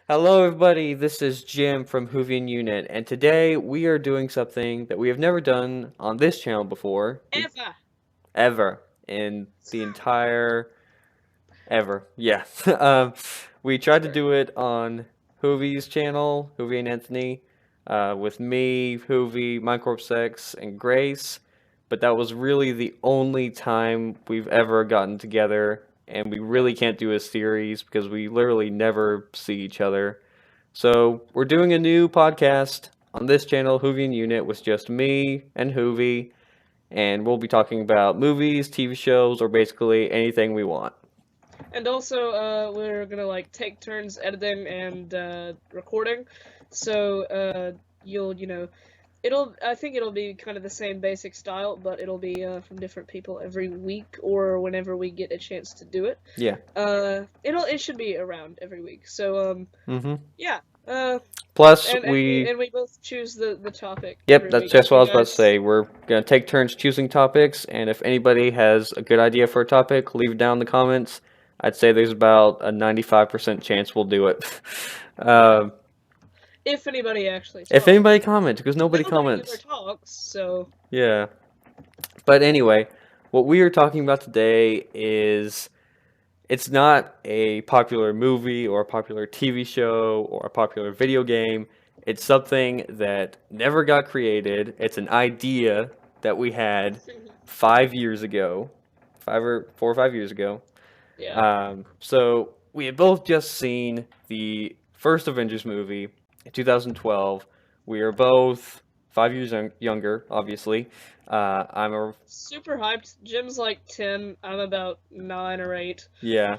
Hello, everybody. This is Jim from Whovian Unit, and today we are doing something that we have never done on this channel before. We Ever. ever in the entire ever. Yeah. We tried to Sure. do it on Whovi's channel, Whovi and Anthony, with me, Whovi, Microsex, and Grace, but that was really the only time we've ever gotten together, and we Yeah. really can't do a series because we literally never see each other. So we're doing a new podcast on this channel, Whovian Unit, with just me and Whovi, and we'll be talking about movies, TV shows, or basically anything we want. And also, we're gonna take turns editing and recording. So I think it'll be kind of the same basic style, but it'll be from different people every week or whenever we get a chance to do it. Yeah. It should be around every week. So Mm-hmm. yeah. Uh, Plus, and we both choose the topic yep, every that's week. just If what I you was about to guys say. We're gonna take turns choosing topics, and if anybody has a good idea for a topic, leave it down in the comments. I'd say there's about a 95% chance we'll do it. Yeah. Um, If anybody actually if talks. anybody comments, because nobody Nobody ever comments. talks, so Yeah. But anyway, what we are talking about today is it's not a popular movie or a popular TV show or a popular video game. It's something that never got created. It's an idea that we had 5 years ago, 4 or 5 years ago. yeah. So we had both just seen the first Avengers movie in 2012. We are both 5 years younger, obviously. I'm a Super hyped. Jim's like 10. I'm about 9 or 8. Yeah.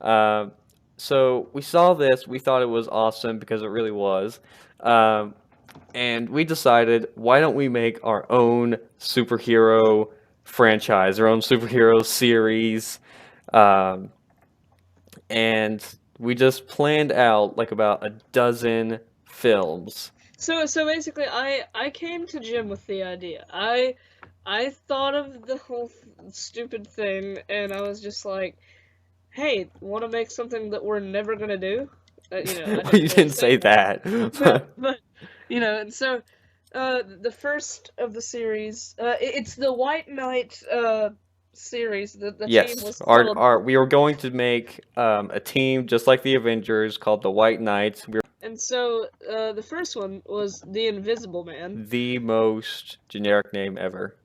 Um, so we saw this. We thought it was awesome because it really was. Um, and we decided, why don't we make our own superhero franchise, our own superhero series? Um, and we just planned out like about a dozen films. So basically, I came to Jim with the idea. I thought of the whole stupid thing, and I was just like, "Hey, want to make something that we're never gonna do?" I You didn't really didn't say say that, that. but and so the first of the series, it's the White Knight series. The team Yes, was called. we were going to make a team just like the Avengers called the White Knights. We were And so the first one was the Invisible Man. the most generic name ever,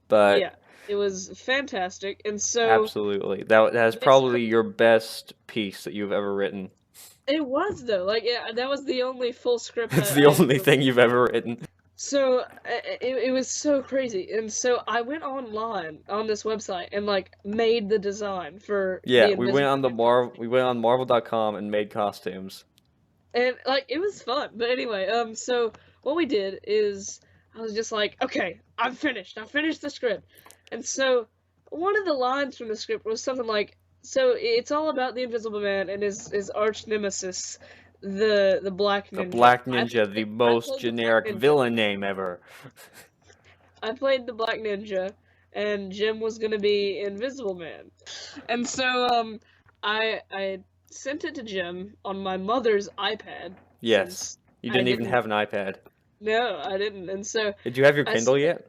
but Yeah, it was fantastic. And so absolutely, that is basically, probably your best piece that you've ever written. it was though. Like, yeah, that was the only full script It's the I only ever thing written. you've ever written. So it was so crazy. And so I went online on this website and made the design for Yeah, the Invisible Man costume. We went on Marvel.com and made costumes. And it was fun. But anyway, so what we did is I was just like, okay, I'm finished. I finished the script. And so one of the lines from the script was something like, so it's all about the Invisible Man and his arch nemesis, the Black The Ninja. Black Ninja, the I most played the Black generic Ninja. villain name ever. I played the Black Ninja, and Jim was gonna be Invisible Man. And so I sent it to Jim on my mother's iPad Yes, since you I didn't even didn't. have an iPad. No, I didn't. And so Did you have your I Kindle sent it. yet?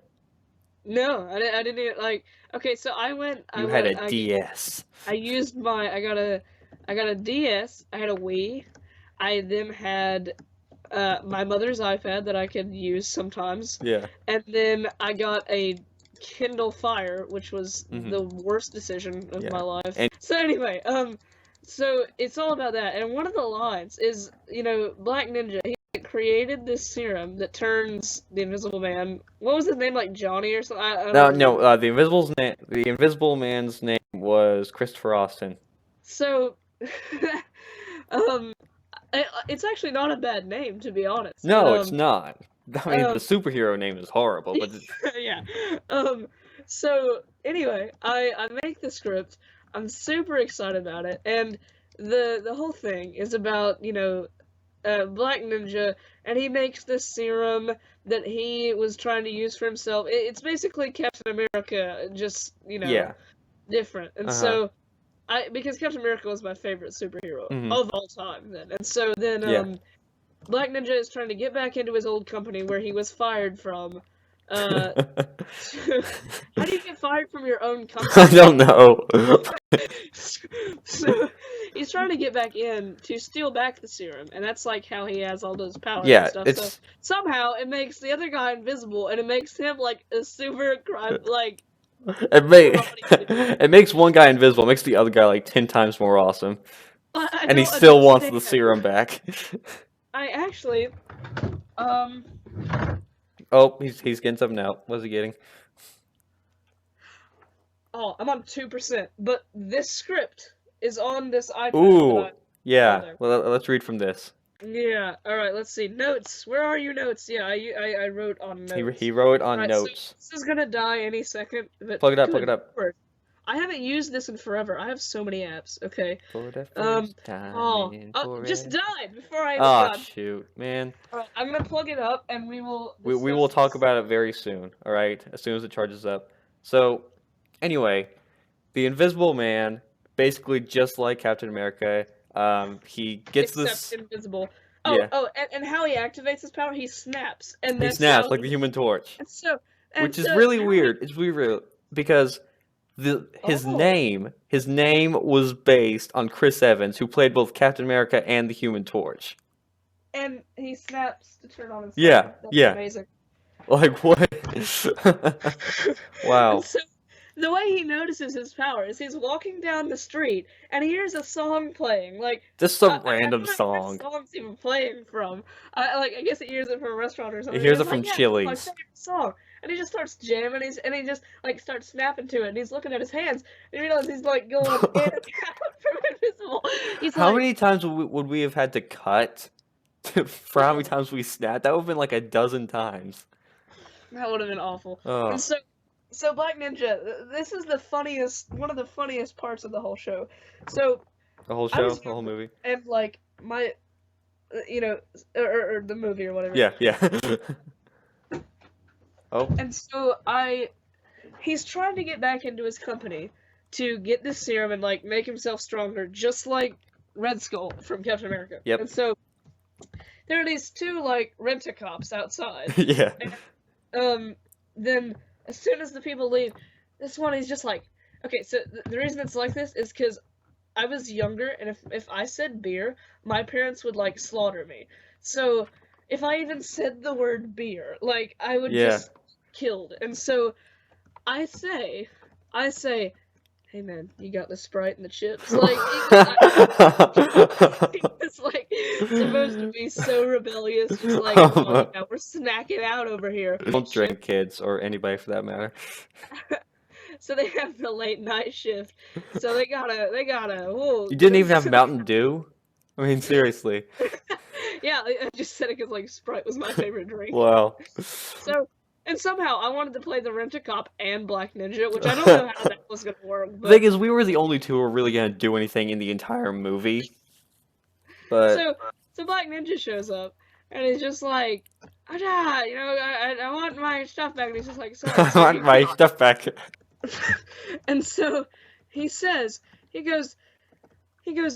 No, I didn't even, okay, so You had a DS. I used I got a DS, I had a Wii, I then had my mother's iPad that I could use sometimes, Yeah. and then I got a Kindle Fire, which was Hmm. the worst decision of Yeah. my life. And So anyway, so it's all about that, and one of the lines is, Black Ninja, he created this serum that turns the Invisible Man. What was his name, like Johnny or something? I no, don't no, remember. the Invisible Man's name was Christopher Austin. So, um, it's actually not a bad name to be honest, but No, it's not. I mean, the um, superhero name is horrible, but yeah. Um, so anyway, I make the script. I'm super excited about it, and the whole thing is about Black Ninja, and he makes this serum that he was trying to use for himself. It's basically Captain America, just yeah. different. And Uh-huh. so because Captain America was my favorite superhero Mhm. of all time then. And so then Yeah. Black Ninja is trying to get back into his old company where he was fired from. How do you get fired from your own company? I don't know. So he's trying to get back in to steal back the serum, and that's like how he has all those powers Yeah, and stuff. So it's somehow it makes the other guy invisible, and it makes him like a super crime, like it may karate dude. it makes one guy invisible, it makes the other guy like 10 times more awesome. I And he don't still wants the understand. serum back. I actually, um, Oh, he's getting something out. What's he getting? oh, I'm on 2%, but this script is on this iPad that Ooh, I yeah. there. Well, let's read from this. Yeah. All right. Let's see. Notes. Where are your notes? Yeah, I wrote on notes. He wrote on All right. notes. So this is gonna die any second. But Plug it up, plug good it up. Lord. I haven't used this in forever. I have so many apps. Okay. For the Um. first time Oh. in Just forever. died before I even Oh, got. shoot, man. All right, I'm gonna plug it up and we will. We will discuss talk this. about it very soon, all right? As soon as it charges up. So, anyway, the Invisible Man, basically just like Captain America, he gets Except this. invisible. Yeah. And how he activates his power? He snaps, and He that's snaps how like the Human Torch, And so. which is really weird. It's weird because his Oh. name was based on Chris Evans, who played both Captain America and the Human Torch. And he snaps to turn on his phone. Yeah, That's yeah. amazing. Like what? Wow. And so the way he notices his power is he's walking down the street and he hears a song playing. Like Just some I random don't know where song. the song's even playing from. I guess he hears it from a restaurant or something. He hears He's it from like, yeah, Chili's. it's my favorite song. And he just starts jamming, and he just like starts snapping to it, and he's looking at his hands, and he realizes he's like going in and out from invisible. He's How like, many times would we have had to cut for how many times we snapped? That would have been like a dozen times. that would have been awful. Oh, And so Black Ninja, this is one of the funniest parts of the whole show. So the whole I show, was the whole movie. and like my, or the movie or whatever. Yeah, yeah. Oh, And so he's trying to get back into his company to get this serum and like make himself stronger, just like Red Skull from Captain America. Yep. And so there are these two like rent-a-cops outside. yeah. Then as soon as the people leave, this one is just like, okay, so the reason it's like this is because I was younger, and if I said beer, my parents would like slaughter me. So if I even said the word beer, like I would Yeah. just killed. And so I say, hey man, you got the Sprite and the chips? Like he was like supposed to be so rebellious, just like, oh yeah, we're snacking out over here. Don't drink, kids, or anybody for that matter. So they have the late night shift. So they gotta. Whoa, You didn't even have Mountain Dew? I mean, seriously. Yeah, I just said it because like Sprite was my favorite drink. Wow. So, and somehow I wanted to play the Rent-A-Cop and Black Ninja, which I don't know how that was gonna work. The thing is, we were the only two who were really gonna do anything in the entire movie. But so Black Ninja shows up, and he's just like, I want my stuff back. And he's just like, sorry, I sir, want you my can't." stuff back. And so he goes,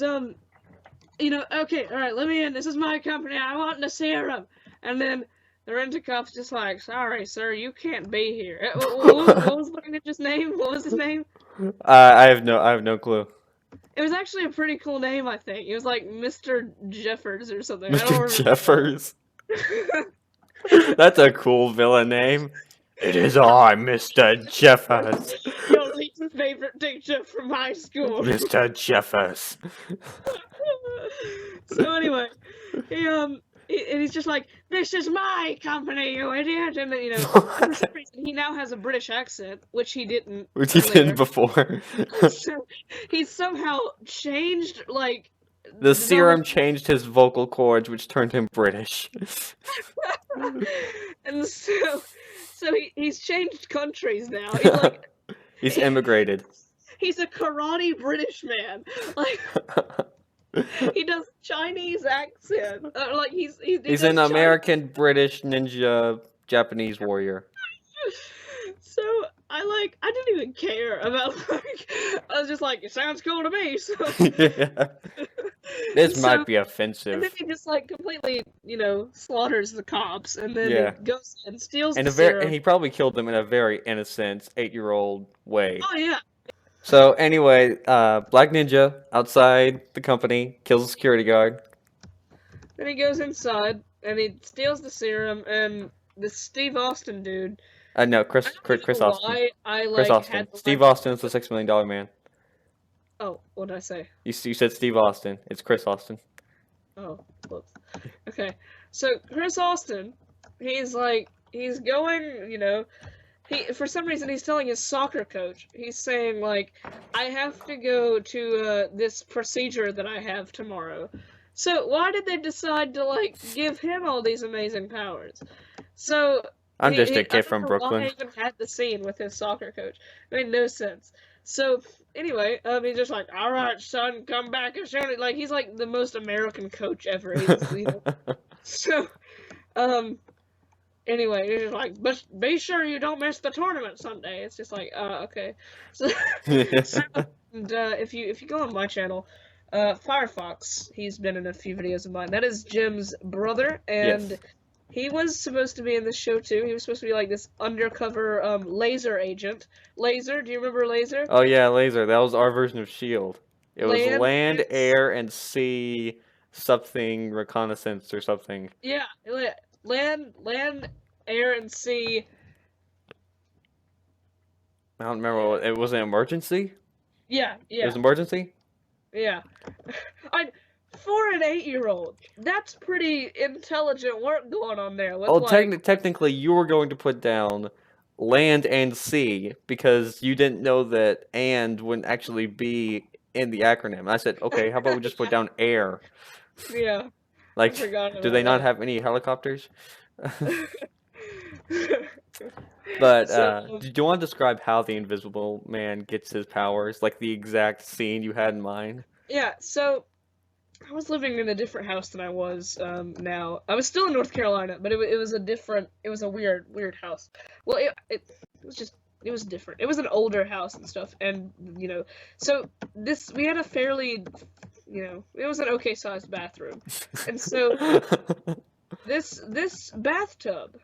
okay, all right, let me in. This is my company. I want the serum. And then the Rent-A-Cop's just like, sorry, sir, you can't be here. What was Black Ninja's name? What was his name? I have no clue. It was actually a pretty cool name, I think. It was like Mr. Jeffers or something. I don't Mr. remember. Jeffers. That's a cool villain name. It is I, Mr. Jeffers. Your least favorite teacher from high school. Mr. Jeffers. So anyway, and he's just like, this is my company, you idiot! And then, for some reason, he now has a British accent, which he didn't. Which he earlier. didn't before. So he's somehow changed, like... The serum changed his vocal cords, which turned him British. And so he's changed countries now. He's like... He's immigrated. He's a karate British man. Like... He does Chinese accent. Like he's an American, British, ninja, Japanese warrior. So I didn't even care about I was just like, it sounds cool to me. So Yeah. This so might be and then offensive. he just like completely, slaughters the cops, and then he Yeah. goes and steals And the and serum. he probably killed them in a very innocent 8-year-old way. Oh yeah, So anyway, Black Ninja outside the company kills a security guard. then he goes inside and he steals the serum, and this Steve Austin dude. No, I Chris, don't Chris, even Chris know Austin. why I Chris like Austin. had the line. Steve Austin is the $6 million man. Oh, what did I say? You said Steve Austin. It's Chris Austin. Oh, whoops. Okay, so Chris Austin, he's going, for some reason he's telling his soccer coach. He's saying like, I have to go to this procedure that I have tomorrow. So why did they decide to like give him all these amazing powers? So I'm just a I kid don't from know why Brooklyn. I even had the scene with his soccer coach. It made no sense. So anyway, he's just like, all right, son, come back and show it. Like he's like the most American coach ever. So anyway, he's just like, but be sure you don't miss the tournament Sunday. It's just like, okay. So, so and if you go on my channel, Firefox, he's been in a few videos of mine. That is Jim's brother, and Yes. he was supposed to be in this show too. He was supposed to be like this undercover laser agent. Laser, do you remember Laser? Oh yeah, laser. That was our version of Shield. It was Land. land, air, and sea something reconnaissance or something. Yeah, land, air, and sea. I don't remember what it was. An emergency. Yeah, It was yeah, an emergency. yeah. I For an 8-year-old, that's pretty intelligent work going on there. With Oh, like, technically, you were going to put down land and sea because you didn't know that "and" wouldn't actually be in the acronym. I said, okay, how about we just put down air? yeah, I Like, forgot do they about not that. have any helicopters? But So, do you want to describe how the Invisible Man gets his powers? Like the exact scene you had in mind? yeah, so I was living in a different house than I was now. I was still in North Carolina, but it was it was a weird house. Well, it was just, it was different. It was an older house and stuff, and so we had a fairly, it was an okay sized bathroom, and so this bathtub.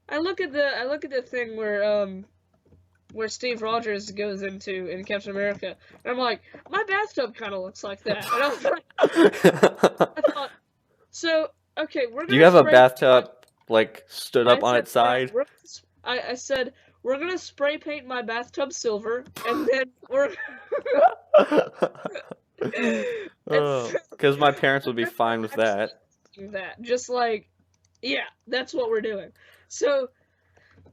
I look at the thing where Steve Rogers goes into in Captain America, and I'm like, my bathtub kind of looks like that. And I thought, so okay, we're Do you gonna have a spray. bathtub like stood I up on said, its side? I said we're gonna spray paint my bathtub silver, and then we're and Oh, so because my parents would be we're fine with actually that. doing that. Just like, yeah, that's what we're doing. So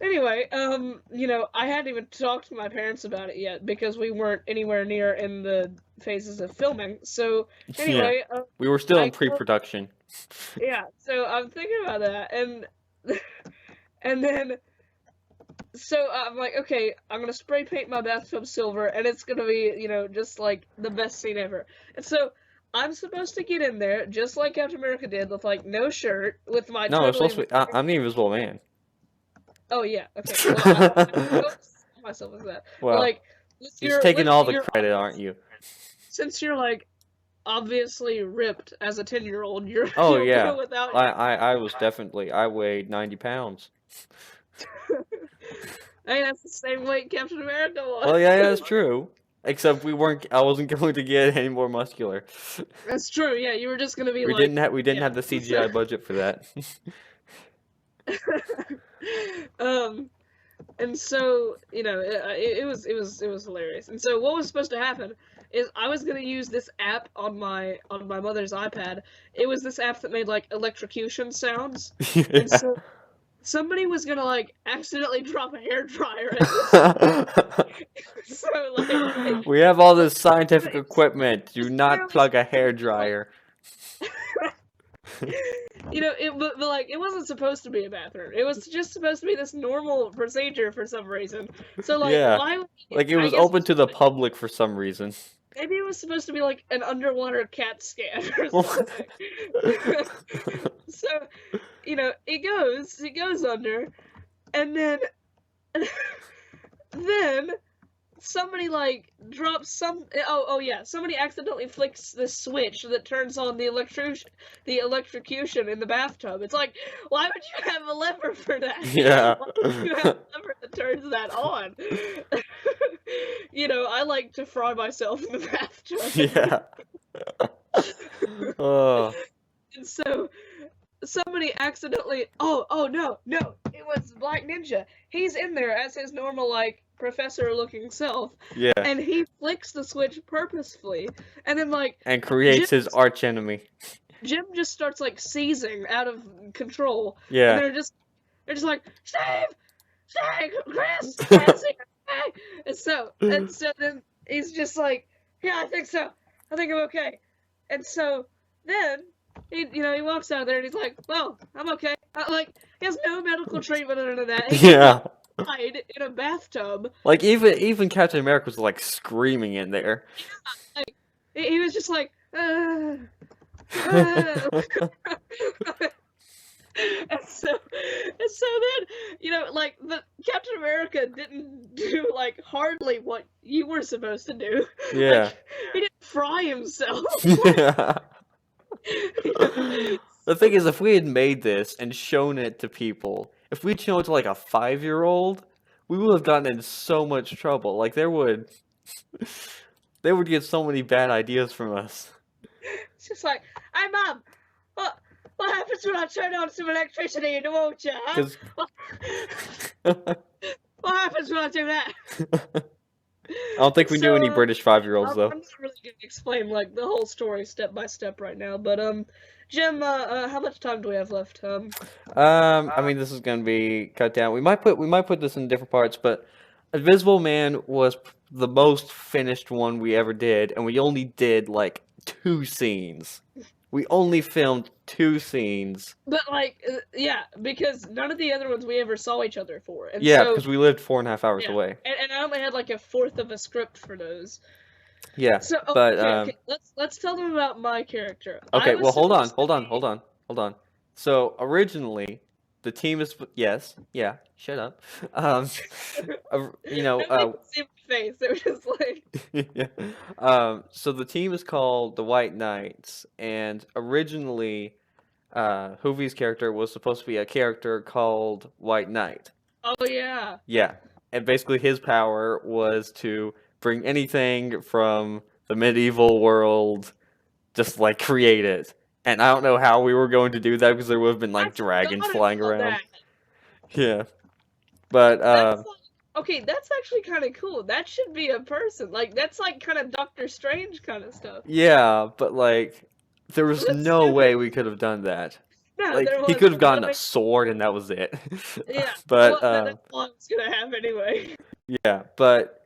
anyway, I hadn't even talked to my parents about it yet because we weren't anywhere near in the phases of filming. So Yeah, anyway, we were still I in go, pre-production. yeah. So I'm thinking about that, and and then so I'm like, okay, I'm gonna spray paint my bathtub silver, and it's gonna be, just like the best scene ever. And so I'm supposed to get in there just like Captain America did, with like no shirt, with my No, it's totally. supposed to be. I'm the Invisible Man. Oh yeah, okay. Well, I don't see myself as that. But Well, like, you're taking all the you're credit, aren't you? since you're like obviously ripped as a 10-year-old, Oh you'll yeah, go without I was definitely. I weighed 90 pounds. I mean, that's the same weight Captain America Well, yeah, was. that's true. Except we weren't. I wasn't going to get any more muscular. That's true. Yeah, you were just gonna be We like, didn't have. We didn't yeah. have the CGI budget for that. um, and so it was hilarious. And so what was supposed to happen is I was gonna use this app on my mother's iPad. It was this app that made like electrocution sounds, and Yeah. so somebody was gonna like accidentally drop a hair dryer at this. So like, We have all like this scientific it's equipment. Do not barely plug a supposed hair to be like, dryer. but like it wasn't supposed to be a bathroom. It was just supposed to be this normal procedure for some reason. So like, Yeah. why would Like it I was guess open to the public for some reason. maybe it was supposed to be like an underwater CAT scan or What? something. So, it goes under, and then then somebody like drops some. Oh yeah, somebody accidentally flicks the switch that turns on the electrocution in the bathtub. It's like, why would you have a lever for that? Yeah. Why would you have a lever that turns that on? I like to fry myself in the bathtub. Yeah. Oh. And so somebody accidentally. Oh no, it was Black Ninja. He's in there as his normal like professor-looking self, Yeah. and he flicks the switch purposefully, and then like And creates his arch enemy. Jim just starts like seizing out of control. Yeah. And they're just like, Steve, Chris, Cassie, hey. And so then he's just like, yeah, I think so. I think I'm okay. And so then he walks out there and he's like, well, I'm okay. Like he has no medical treatment or none of that. He died in a bathtub. Like even Captain America was like screaming in there. Yeah, like he was just like, And so then, like the Captain America didn't do like hardly what you were supposed to do. Yeah. Like, he didn't fry himself. Yeah. The thing is, if we had made this and shown it to people, if we'd shown it to like a 5-year-old, we would have gotten in so much trouble. Like they would get so many bad ideas from us. It's just like, hey mom, what happens when I turn on some electricity in the wheelchair, huh? What happens when I do that? I don't think we knew any British 5-year-olds though. I'm not really gonna explain like the whole story step by step right now, but Jim, how much time do we have left? I mean, this is gonna be cut down. We might put this in different parts, but Invisible Man was the most finished one we ever did, and we only did like 2 scenes. We only filmed 2 scenes. But like, yeah, because none of the other ones we ever saw each other for. And yeah, because we lived 4.5 hours away. And I only had like a fourth of a script for those. Yeah, so, but okay, let's tell them about my character. Okay, well, hold on. So originally, the team is shut up. See my face. They were just like. Yeah. So the team is called the White Knights, and originally, Whovian's character was supposed to be a character called White Knight. Oh yeah. Yeah, and basically his power was to bring anything from the medieval world, just like create it. And I don't know how we were going to do that because there would have been like dragons flying around. That. Yeah, but okay, that's actually kind of cool. That should be a person. Like that's like kind of Doctor Strange kind of stuff. Yeah, but like there was no way we could have done that. No, like he could have gotten a sword and that was it. Yeah, but that's all I was gonna have anyway. Yeah, but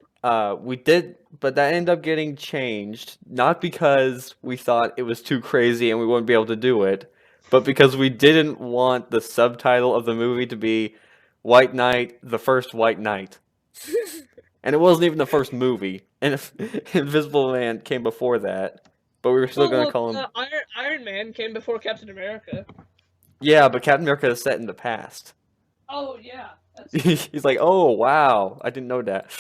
we did, but that ended up getting changed, not because we thought it was too crazy and we wouldn't be able to do it, but because we didn't want the subtitle of the movie to be White Knight, the First White Knight. And it wasn't even the first movie. And Invisible Man came before that, but we were still going to call him... Iron Man came before Captain America. Yeah, but Captain America is set in the past. Oh, yeah. He's like, oh, wow, I didn't know that.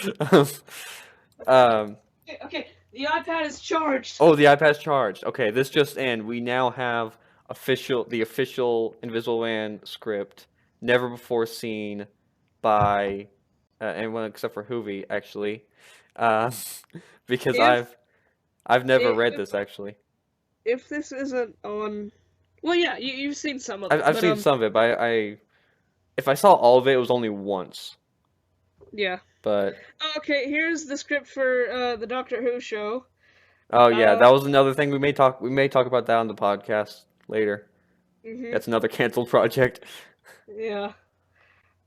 Okay, the iPad is charged. Oh, the iPad's charged. Okay, this just in. We now have the official Invisible Man script, never before seen by anyone except for Whovian, actually, because I've never read this actually. If this isn't on, well, yeah, you've seen some of it. I've seen some of it, but if I saw all of it, it was only once. Yeah. But okay, here's the script for the Doctor Who show. Oh yeah, that was another thing we may talk about that on the podcast later. Mm-hmm. That's another canceled project. Yeah.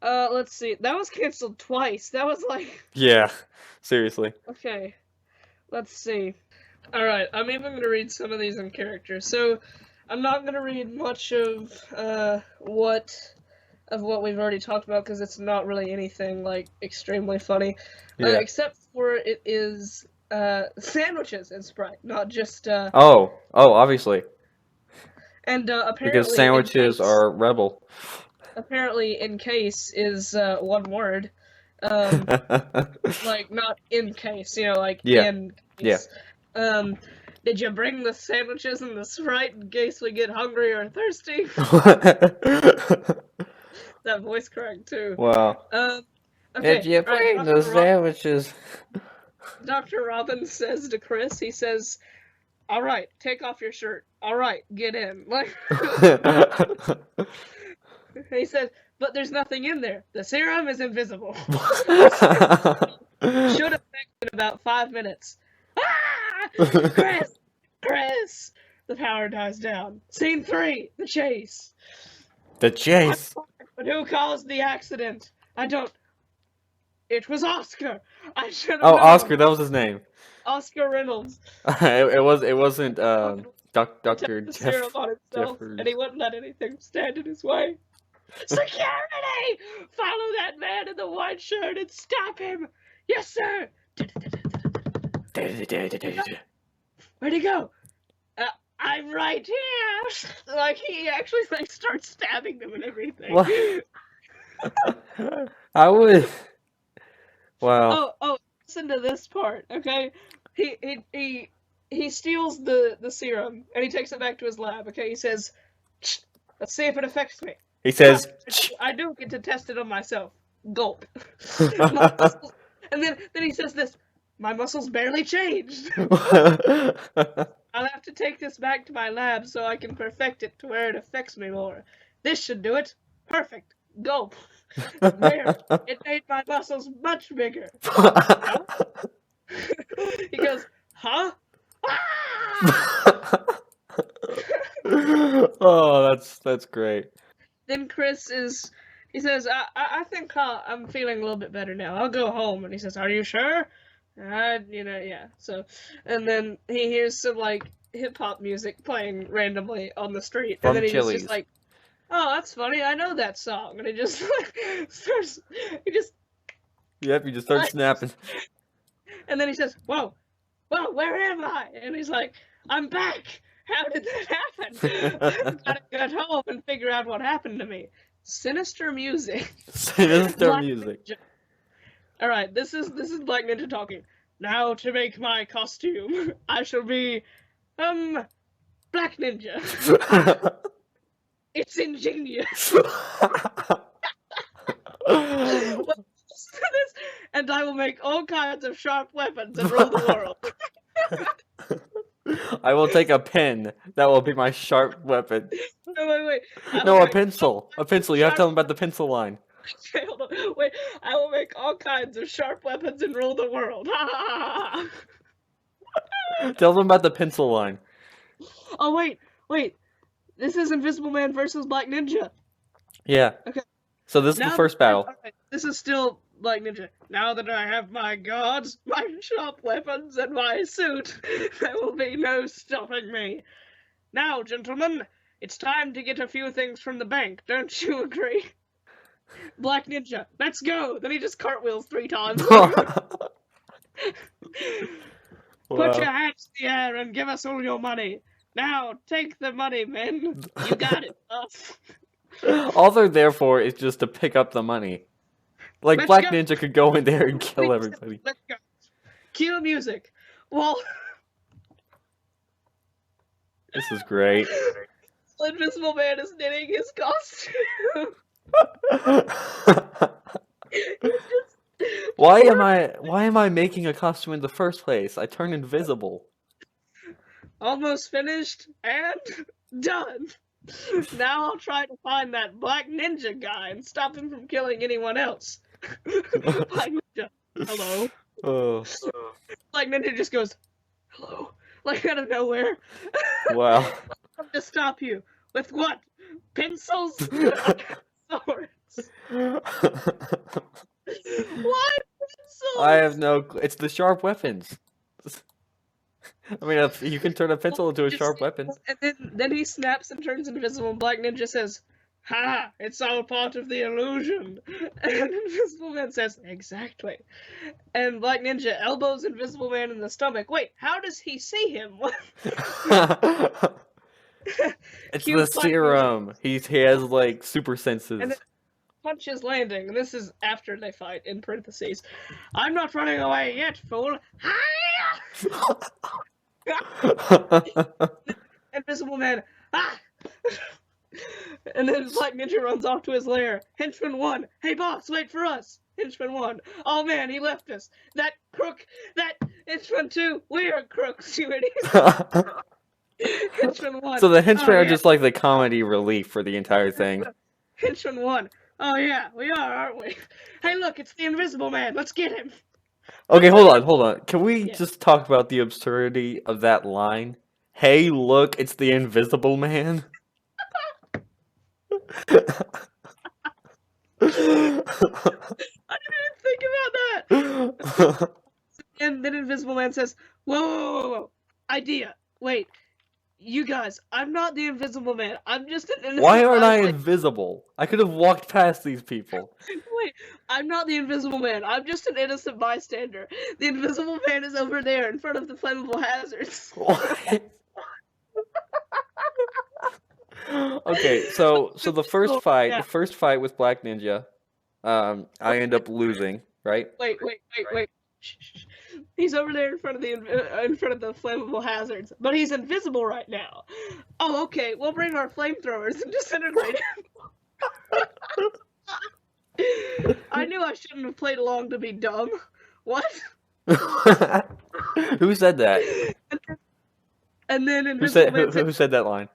Let's see. That was canceled twice. That was like. Yeah, seriously. Okay. Let's see. All right, I'm even gonna read some of these in character. So, I'm not gonna read much of what we've already talked about because it's not really anything like extremely funny, except for it is sandwiches and Sprite, not just. Oh, obviously. And apparently. Because sandwiches are rebel. Apparently, in case is one word, Like not in case, like Yeah. in Yeah. case. Did you bring the sandwiches and the Sprite in case we get hungry or thirsty? That voice crack too. Wow. Did Okay, you right. bring the sandwiches? Dr. Robin says to Chris, he says, "All right, take off your shirt. All right, get in." Like he says, "But there's nothing in there. The serum is invisible." Should have taken about 5 minutes. Ah! Chris! The power dies down. Scene 3, the chase. The chase. But who caused the accident? I don't. It was Oscar. I should have Oh, known. Oscar, that was his name. Oscar Reynolds. It wasn't Dr. The serum on himself, Jeffers. and he wouldn't let anything stand in his way. Security! Follow that man in the white shirt and stop him! Yes, sir! Where'd he go? I'm right here! Like, he actually, starts stabbing them and everything. What? I would... Wow. Oh, listen to this part, okay? He steals the serum, and he takes it back to his lab, okay? He says, let's see if it affects me. He says... I do get to test it on myself. Gulp. And then he says this, my muscles barely changed. I'll have to take this back to my lab so I can perfect it to where it affects me more. This should do it. Perfect. Gulp. There. It made my muscles much bigger. He goes, huh? Ah! Oh, that's great. Then Chris he says, I think I'm feeling a little bit better now. I'll go home. And he says, are you sure? Yeah. So, and then he hears some, hip hop music playing randomly on the street. From and then he's Chili's. just like, oh, that's funny. I know that song. And he just, starts, Yep, you just start snapping. And then he says, whoa, where am I? And he's like, I'm back. How did that happen? Gotta get home and figure out what happened to me. Sinister music. Sinister music. Ninja. All right, this is Black Ninja talking. Now to make my costume, I shall be, Black Ninja. It's ingenious. And I will make all kinds of sharp weapons and rule the world. I will take a pen. That will be my sharp weapon. No, wait. No, a pencil. A pencil. You have to tell them about the pencil line. Okay, hold on. Wait, I will make all kinds of sharp weapons and rule the world. Tell them about the pencil line. Oh, wait. This is Invisible Man versus Black Ninja. Yeah. Okay. So this is the first battle. Right, this is still Black Ninja. Now that I have my guards, my sharp weapons, and my suit, there will be no stopping me. Now, gentlemen, it's time to get a few things from the bank. Don't you agree? Black Ninja, let's go! Then he just cartwheels 3 times. Put your hands in the air and give us all your money. Now, take the money, men. You got it, boss. All they're there for is just to pick up the money. Like, Let's Black go. Ninja could go in there and kill everybody. Let's go. Cue music. Well, This is great. Invisible Man is knitting his costume. Why am I making a costume in the first place? I turn invisible. Almost finished and done. Now I'll try to find that Black Ninja guy and stop him from killing anyone else. Black Ninja, hello. Oh. Black Ninja just goes, hello, like out of nowhere. Wow. I'm to stop you. With what? Pencils? Swords? Why pencils? I have no. It's the sharp weapons. I mean, if you can turn a pencil into a sharp weapon. And then he snaps and turns invisible, and Black Ninja says, "Ha! It's all part of the illusion." And Invisible Man says, "Exactly." And Black Ninja elbows Invisible Man in the stomach. Wait, how does he see him? It's the serum. He has like super senses. punches landing, and this is after they fight, in parentheses. I'm not running away yet, fool. Invisible Man. Ah! And then Black Ninja runs off to his lair. Henchman 1. Hey, boss, wait for us. Henchman 1. Oh, man, he left us. That crook. That Henchman 2. We are crooks, you idiot. Henchman 1. So the henchmen Oh, are yeah. just like the comedy relief for the entire thing. Henchman 1. Oh, yeah, we are, aren't we? Hey, look, it's the Invisible Man. Let's get him. Okay, hold on. Can we Yeah. just talk about the absurdity of that line? Hey, look, it's the Invisible Man. I didn't even think about that. And then Invisible Man says, whoa. Idea. Wait. You guys, I'm not the Invisible Man. I'm just an innocent Why aren't I bystander. invisible? I could have walked past these people. Wait, I'm not the Invisible Man. I'm just an innocent bystander. The Invisible Man is over there in front of the flammable hazards. What? Okay, so the first fight, Yeah. the first fight with Black Ninja, I end up losing, right? Wait. Shh. He's over there in front of the flammable hazards, but he's invisible right now. Oh, okay. We'll bring our flamethrowers and disintegrate him. I knew I shouldn't have played along to be dumb. What? Who said that? And then Invisible Man said, Who said that line?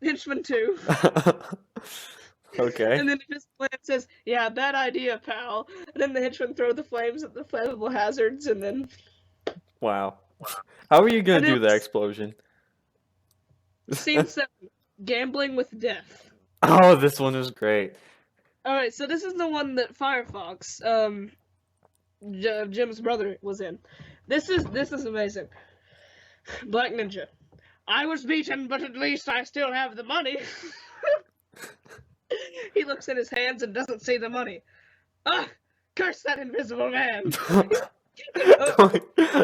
Henchman 2. Okay. And then Invisible Man says, yeah, bad idea, pal. And then the henchmen throw the flames at the flammable hazards, and then... Wow. How are you gonna And do it that was- explosion? Scene 7. Gambling with death. Oh, this one was great. Alright, so this is the one that Firefox, Jim's brother, was in. This is amazing. Black Ninja. I was beaten, but at least I still have the money. He looks in his hands and doesn't see the money. Ah! Curse that Invisible Man!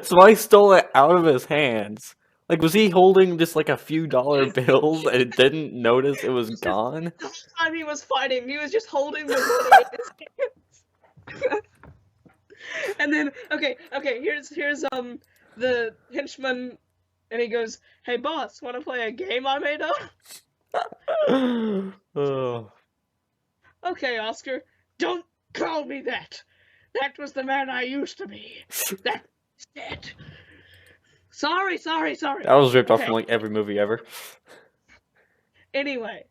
So I stole it out of his hands. Like, was he holding just like a few dollar bills and didn't notice it was gone? The whole time he was fighting, he was just holding the money in his hands. And then, okay, here's the henchman, and he goes, "Hey boss, want to play a game I made up?" Oh. Okay, Oscar, don't call me that. That was the man I used to be. That's dead. Sorry. That was ripped off Okay. from like every movie ever. Anyway,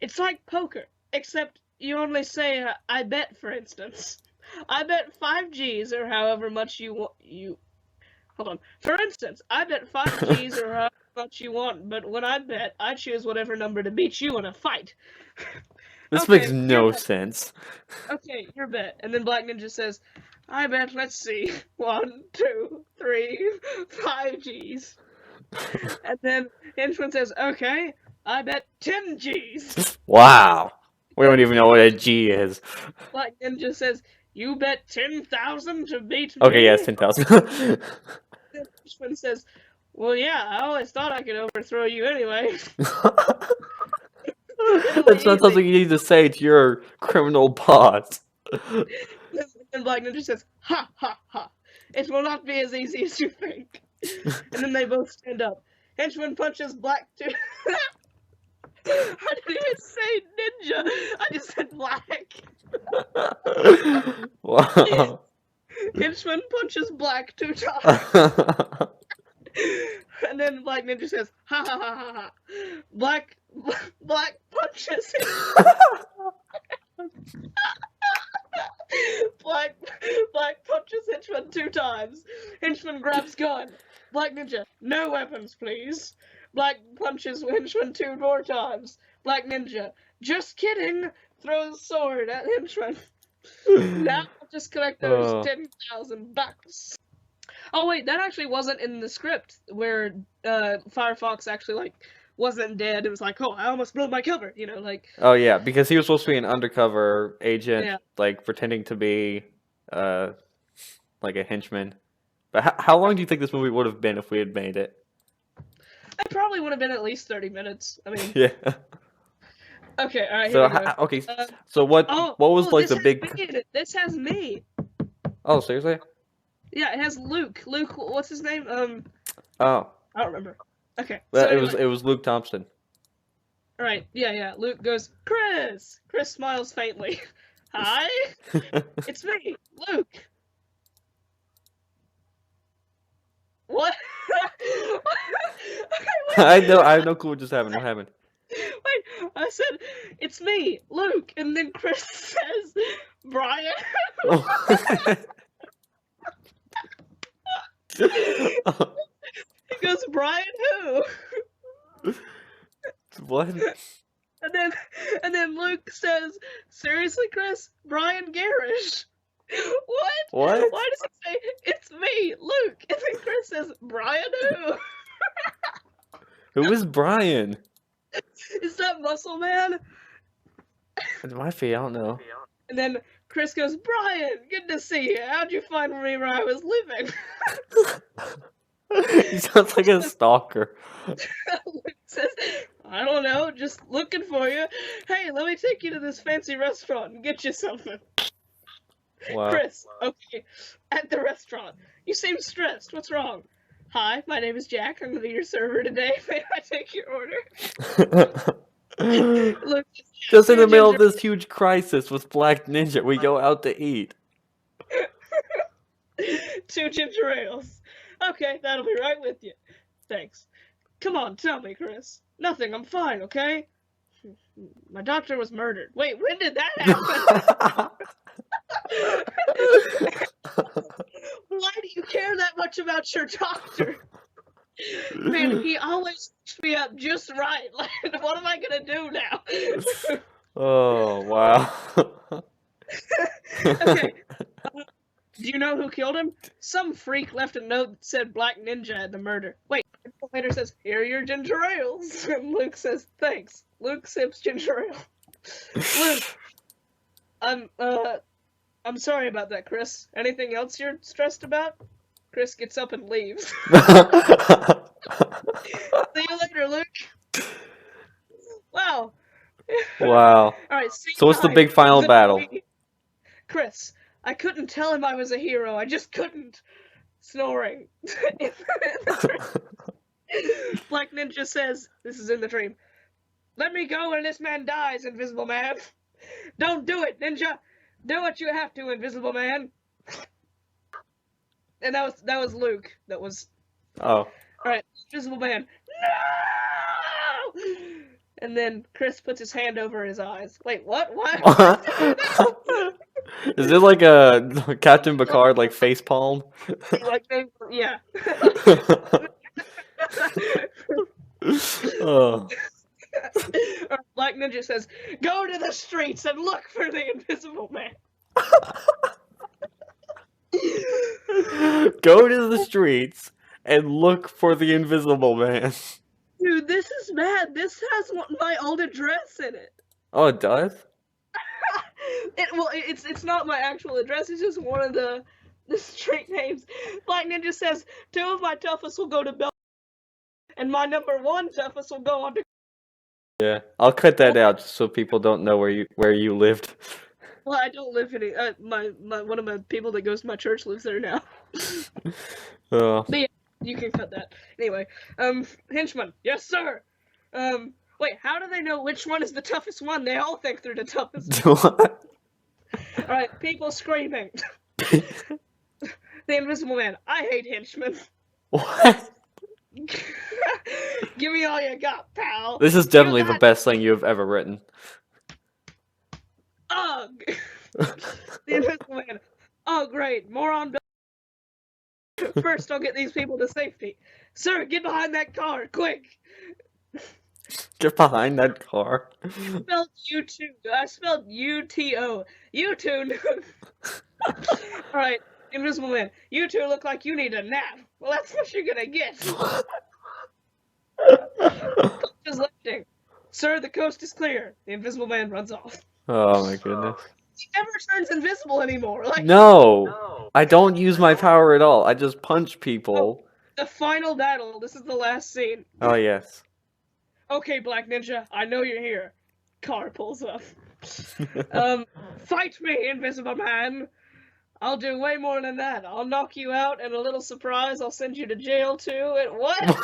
it's like poker, except you only say, I bet, for instance. I bet 5 G's or however much you want. Hold on. For instance, I bet 5 G's or however much you want, but when I bet, I choose whatever number to beat you in a fight. This Okay, makes no your bet. sense. Okay, your bet. And then Black Ninja says, I bet, let's see, 1, 2, 3, 5 G's. And then Henchman says, okay, I bet 10 G's. Wow. We don't even know what a G is. Black Ninja says, you bet 10,000 to beat me? Okay, yes, 10,000. Then Henchman says, well, yeah, I always thought I could overthrow you anyway. That's not something you need to say to your criminal boss. And Black Ninja says, ha, ha, ha. It will not be as easy as you think. And then they both stand up. Henchman punches Black too. I didn't even say ninja. I just said black. Wow. Henchman punches Black 2 times. And then Black Ninja says, ha ha ha ha ha. Black punches him. Black punches Henchman 2 times. Henchman grabs gun. Black Ninja, no weapons, please. Black punches Henchman 2 more times. Black Ninja, just kidding. Throws sword at Henchman. Now I'll just collect those 10,000 bucks. Oh wait, that actually wasn't in the script where Firefox actually like wasn't dead. It was like, oh, I almost blew my cover, you know, like. Oh yeah, because he was supposed to be an undercover agent, Yeah. like pretending to be, like a henchman. But how long do you think this movie would have been if we had made it? It probably would have been at least 30 minutes. I mean, Yeah. Okay, all right, here So we go. okay, so what was like this the has big? me in it. This has me. Oh, seriously? Yeah, it has Luke. Luke, what's his name? Oh, I don't remember. Okay, so anyway. it was Luke Thompson. All right, yeah. Luke goes, Chris. Chris smiles faintly. Hi, it's me, Luke. What? Okay, wait. I have no clue what just happened. What happened? Wait, I said, it's me, Luke, and then Chris says, Brian. He goes, Brian who? What? And then Luke says, seriously, Chris? Brian Garish. What? What? Why does he say, it's me, Luke? And then Chris says, Brian who? Who is Brian? Is that Muscle Man? It might be. I don't know. And then Chris goes, Brian, good to see you. How'd you find me where I was living? He sounds like a stalker. Luke says, I don't know, just looking for you. Hey, let me take you to this fancy restaurant and get you something. Wow. Chris, okay, at the restaurant. You seem stressed. What's wrong? Hi, my name is Jack. I'm going to be your server today. May I take your order? Look, Just in the middle of this huge crisis with Black Ninja, we go out to eat. 2 ginger ales. Okay, that'll be right with you. Thanks. Come on, tell me, Chris. Nothing, I'm fine, okay? My doctor was murdered. Wait, when did that happen? Why do you care that much about your doctor? Man, he always hooks me up just right. Like, what am I gonna do now? Oh, wow. Okay. Do you know who killed him? Some freak left a note that said Black Ninja had the murder. Wait, the later says, here are your ginger ales. And Luke says, thanks. Luke sips ginger ale. Luke, I'm sorry about that, Chris. Anything else you're stressed about? Chris gets up and leaves. See you later, Luke. Wow. Wow. All right, So what's the big final battle? Chris, I couldn't tell him I was a hero. I just couldn't. Snoring. Black Ninja says, this is in the dream, let me go when this man dies, Invisible Man. Don't do it, Ninja. Do what you have to, Invisible Man. And that was Luke. That was... Oh. Alright, Invisible Man. No! And then Chris puts his hand over his eyes. Wait, what? What? Is it like a Captain Picard, like face palm? Like, yeah. Oh. Black Ninja says, go to the streets and look for the Invisible Man. Go to the streets and look for the Invisible Man. Dude, this is mad. This has my old address in it. Oh, it does? It's not my actual address. It's just one of the street names. Black Ninja says, 2 of my toughest will go to Bell, and my number 1 toughest will go on to... Yeah, I'll cut that out just so people don't know where you lived. Well, I don't live in it. One of my people that goes to my church lives there now. Oh. But yeah, you can cut that. Anyway, henchman, yes sir. Wait, how do they know which one is the toughest one? They all think they're the toughest. What? Alright, people screaming. The Invisible Man, I hate henchmen. What? Give me all you got, pal. This is definitely the best thing you have ever written. Ugh. The Invisible Man, oh great, more on... First, I'll get these people to safety. Sir, get behind that car, quick! Get behind that car. I spelled U2. I spelled U-T-O. U2. Alright, Invisible Man. You two look like you need a nap. Well, that's what you're gonna get. Just lifting. Sir, the coast is clear. The Invisible Man runs off. Oh my goodness. He never turns invisible anymore. Like, No! I don't use my power at all. I just punch people. the final battle. This is the last scene. Oh, yes. Okay, Black Ninja, I know you're here. Car pulls up. Fight me, Invisible Man! I'll do way more than that. I'll knock you out, and a little surprise, I'll send you to jail too. And what?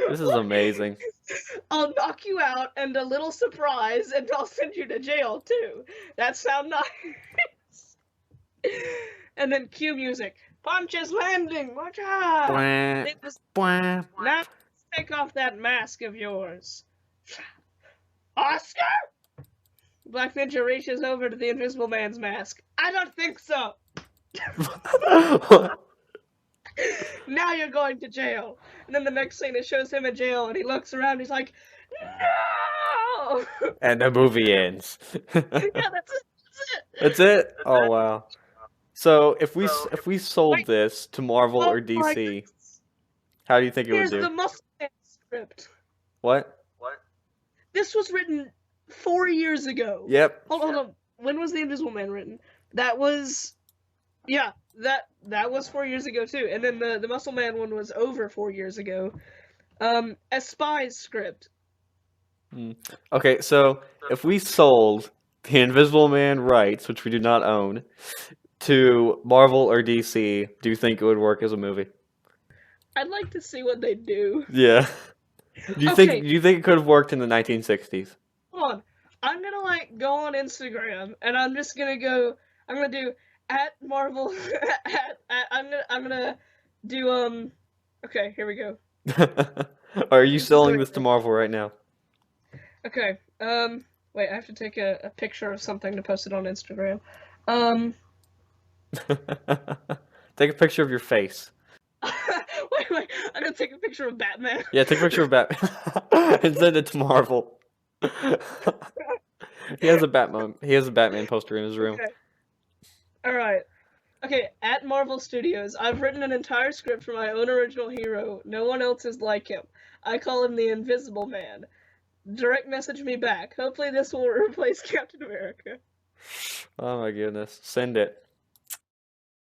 This is amazing. I'll knock you out, and a little surprise, and I'll send you to jail too. That sound nice. And then cue music. Punches landing. Watch out. Now take off that mask of yours. Oscar. Black Ninja reaches over to the Invisible Man's mask. I don't think so. Now you're going to jail. And then the next scene, it shows him in jail, and he looks around, he's like, no! And the movie ends. Yeah, that's it. That's it? Oh, wow. So, if we sold this to Marvel or my DC, goodness. how do you think it would Here's do? the Muscle Man script. What? This was written 4 years ago. Yep. Hold on. When was the Invisible Man written? That was... Yeah, that was 4 years ago, too. And then the Muscle Man one was over 4 years ago. A spy's script. Okay, so if we sold the Invisible Man rights, which we do not own, to Marvel or DC, do you think it would work as a movie? I'd like to see what they do. Yeah. Do you think it could have worked in the 1960s? Hold on. I'm gonna go on Instagram and I'm just gonna do at Marvel I'm gonna do okay, here we go. Are you selling this to Marvel right now? Okay. Wait, I have to take a picture of something to post it on Instagram. Take a picture of your face. Wait, I'm gonna take a picture of Batman. Yeah, take a picture of Batman and send it to Marvel. He has a Batman poster in his room. Okay. Alright. Okay, at Marvel Studios, I've written an entire script for my own original hero. No one else is like him. I call him the Invisible Man. Direct message me back. Hopefully this will replace Captain America. Oh my goodness. Send it.